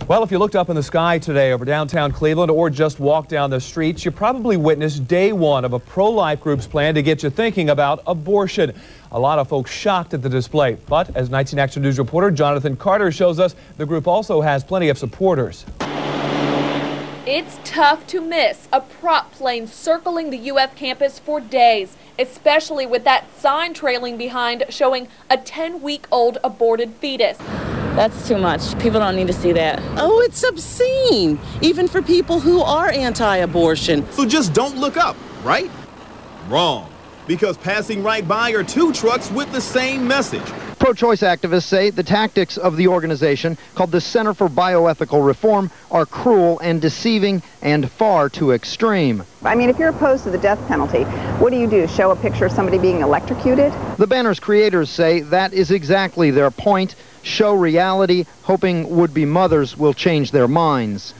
Well, if you looked up in the sky today over downtown Cleveland or just walked down the streets, you probably witnessed day one of a pro-life group's plan to get you thinking about abortion. A lot of folks shocked at the display. But as 19 Action News reporter Jonathan Carter shows us, the group also has plenty of supporters. It's tough to miss a prop plane circling the UF campus for days, especially with that sign trailing behind showing a 10-week-old aborted fetus. That's too much. People don't need to see that. Oh, it's obscene, even for people who are anti-abortion. So just don't look up, right? Wrong. Because passing right by are two trucks with the same message. Pro-choice activists say the tactics of the organization, called the Center for Bioethical Reform, are cruel and deceiving and far too extreme. I mean, if you're opposed to the death penalty, what do? Show a picture of somebody being electrocuted? The banner's creators say that is exactly their point: show reality, hoping would-be mothers will change their minds.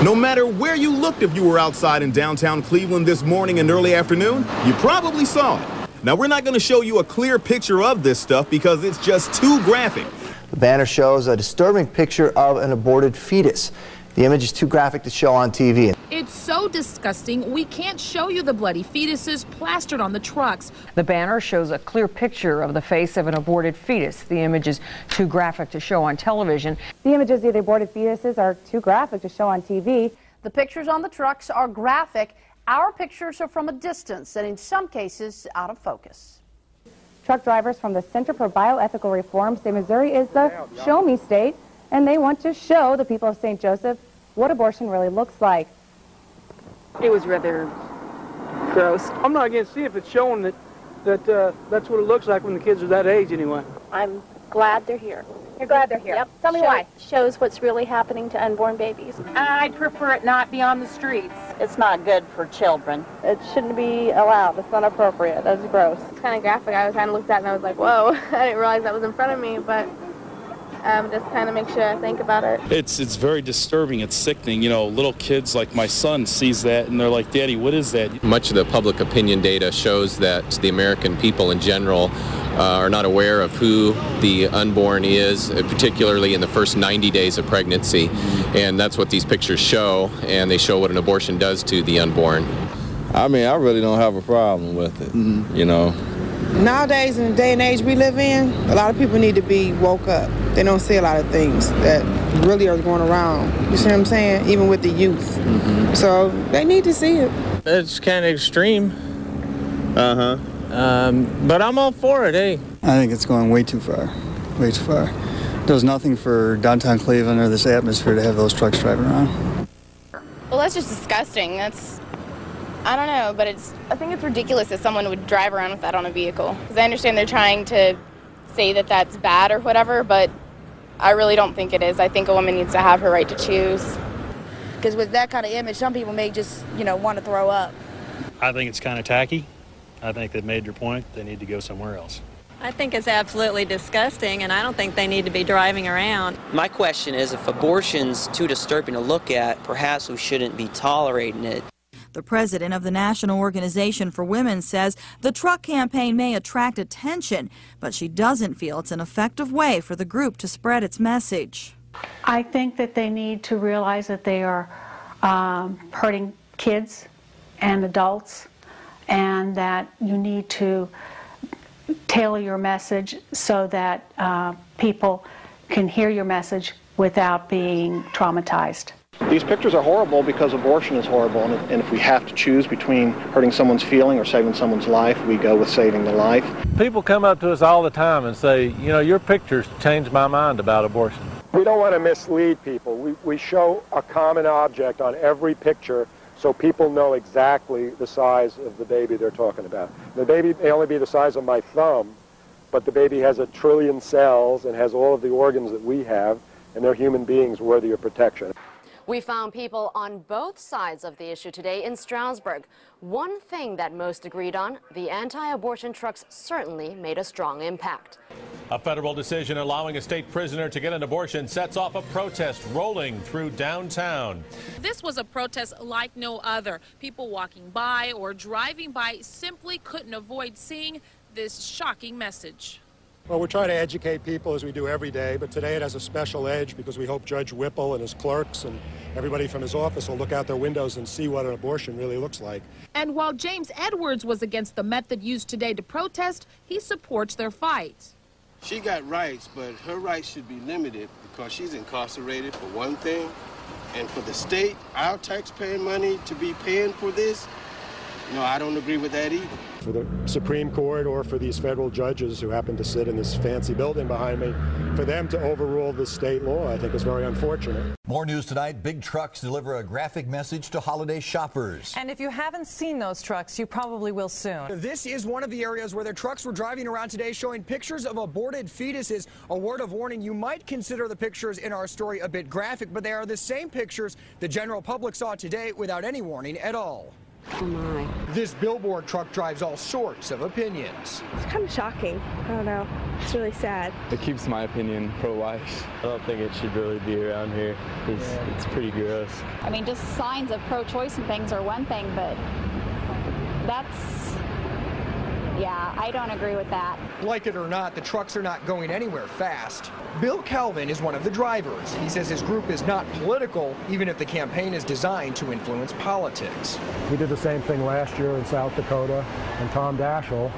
No matter where you looked, if you were outside in downtown Cleveland this morning and early afternoon, you probably saw it. Now, we're not going to show you a clear picture of this stuff because it's just too graphic. The banner shows a disturbing picture of an aborted fetus. The image is too graphic to show on TV. It's so disgusting, we can't show you the bloody fetuses plastered on the trucks. The banner shows a clear picture of the face of an aborted fetus. The image is too graphic to show on television. The images of the aborted fetuses are too graphic to show on TV. The pictures on the trucks are graphic. Our pictures are from a distance and in some cases out of focus. Truck drivers from the Center for Bioethical Reform say Missouri is the show-me state, and they want to show the people of St. Joseph what abortion really looks like. It was rather gross. I'm not against seeing if it's showing that that's what it looks like when the kids are that age anyway. I'm glad they're here. You're glad they're here? Yep. Tell me why. Shows what's really happening to unborn babies. I'd prefer it not be on the streets. It's not good for children. It shouldn't be allowed. It's not appropriate. That's gross. It's kind of graphic. I was kind of looked at and I was like, whoa, I didn't realize that was in front of me, but just kind of make sure I think about it. It's very disturbing. It's sickening. You know, little kids like my son sees that and they're like, Daddy, what is that? Much of the public opinion data shows that the American people in general are not aware of who the unborn is, particularly in the first 90 days of pregnancy. And that's what these pictures show, and they show what an abortion does to the unborn. I mean, I really don't have a problem with it, you know. Nowadays, in the day and age we live in, a lot of people need to be woke up. They don't see a lot of things that really are going around. You see what I'm saying? Even with the youth. So they need to see it. It's kind of extreme. But I'm all for it, hey. I think it's going way too far. Way too far. There's nothing for downtown Cleveland or this atmosphere to have those trucks driving around. Well, that's just disgusting. I don't know, but I think it's ridiculous that someone would drive around with that on a vehicle. Because I understand they're trying to say that that's bad or whatever, but I really don't think it is. I think a woman needs to have her right to choose. Because with that kind of image, some people may just, want to throw up. I think it's kind of tacky. I think they've made their point. They need to go somewhere else. I think it's absolutely disgusting, and I don't think they need to be driving around. My question is, if abortion's too disturbing to look at, perhaps we shouldn't be tolerating it. The president of the National Organization for Women says the truck campaign may attract attention, but she doesn't feel it's an effective way for the group to spread its message. I think that they need to realize that they are hurting kids and adults, and that you need to tailor your message so that people can hear your message without being traumatized. These pictures are horrible because abortion is horrible, and if we have to choose between hurting someone's feeling or saving someone's life, we go with saving the life. People come up to us all the time and say, your pictures changed my mind about abortion. We don't want to mislead people. We show a common object on every picture so people know exactly the size of the baby they're talking about. The baby may only be the size of my thumb, but the baby has 1 trillion cells and has all of the organs that we have, and they're human beings worthy of protection. We found people on both sides of the issue today in Stroudsburg. One thing that most agreed on, the anti-abortion trucks certainly made a strong impact. A federal decision allowing a state prisoner to get an abortion sets off a protest rolling through downtown. This was a protest like no other. People walking by or driving by simply couldn't avoid seeing this shocking message. Well, we're trying to educate people as we do every day, but today it has a special edge because we hope Judge Whipple and his clerks and everybody from his office will look out their windows and see what an abortion really looks like. And while James Edwards was against the method used today to protest, he supports their fight. She got rights, but her rights should be limited because she's incarcerated for one thing, and for the state, our taxpayer money to be paying for this, no, I don't agree with that either. For the Supreme Court or for these federal judges who happen to sit in this fancy building behind me, for them to overrule this state law, I think is very unfortunate. More news tonight. Big trucks deliver a graphic message to holiday shoppers. And if you haven't seen those trucks, you probably will soon. This is one of the areas where the trucks were driving around today showing pictures of aborted fetuses. A word of warning, you might consider the pictures in our story a bit graphic, but they are the same pictures the general public saw today without any warning at all. Oh my. This billboard truck drives all sorts of opinions. It's kind of shocking. I don't know. It's really sad. It keeps my opinion pro-life. I don't think it should really be around here. It's pretty gross. I mean, just signs of pro-choice and things are one thing, but yeah, I don't agree with that. Like it or not, the trucks are not going anywhere fast. Bill Calvin is one of the drivers. He says his group is not political, even if the campaign is designed to influence politics. We did the same thing last year in South Dakota, and Tom Daschle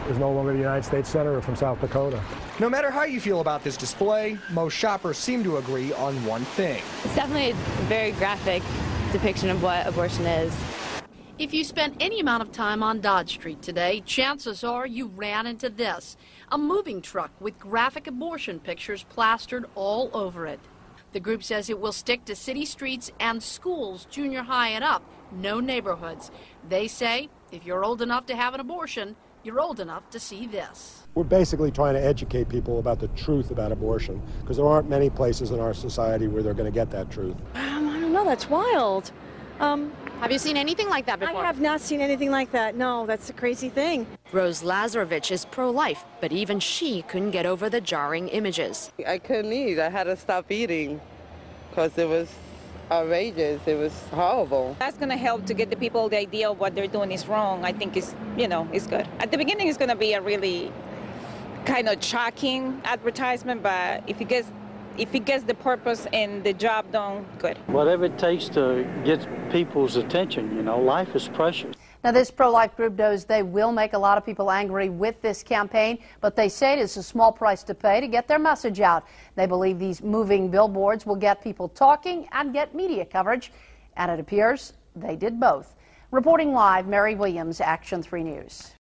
is no longer the United States Senator from South Dakota. No matter how you feel about this display, most shoppers seem to agree on one thing. It's definitely a very graphic depiction of what abortion is. If you spent any amount of time on Dodge Street today, chances are you ran into this, a moving truck with graphic abortion pictures plastered all over it. The group says it will stick to city streets and schools, junior high and up, no neighborhoods. They say if you're old enough to have an abortion, you're old enough to see this. We're basically trying to educate people about the truth about abortion because there aren't many places in our society where they're going to get that truth. I don't know. That's wild. Have you seen anything like that before? I have not seen anything like that. No, that's a crazy thing. Rose Lazarevich is pro-life, but even she couldn't get over the jarring images. I couldn't eat. I had to stop eating because it was outrageous. It was horrible. That's going to help to get the people the idea of what they're doing is wrong. I think is good. At the beginning, it's going to be a really kind of shocking advertisement, but if it gets the purpose and the job done, good. Whatever it takes to get people's attention, life is precious. Now, this pro-life group knows they will make a lot of people angry with this campaign, but they say it is a small price to pay to get their message out. They believe these moving billboards will get people talking and get media coverage, and it appears they did both. Reporting live, Mary Williams, Action 3 News.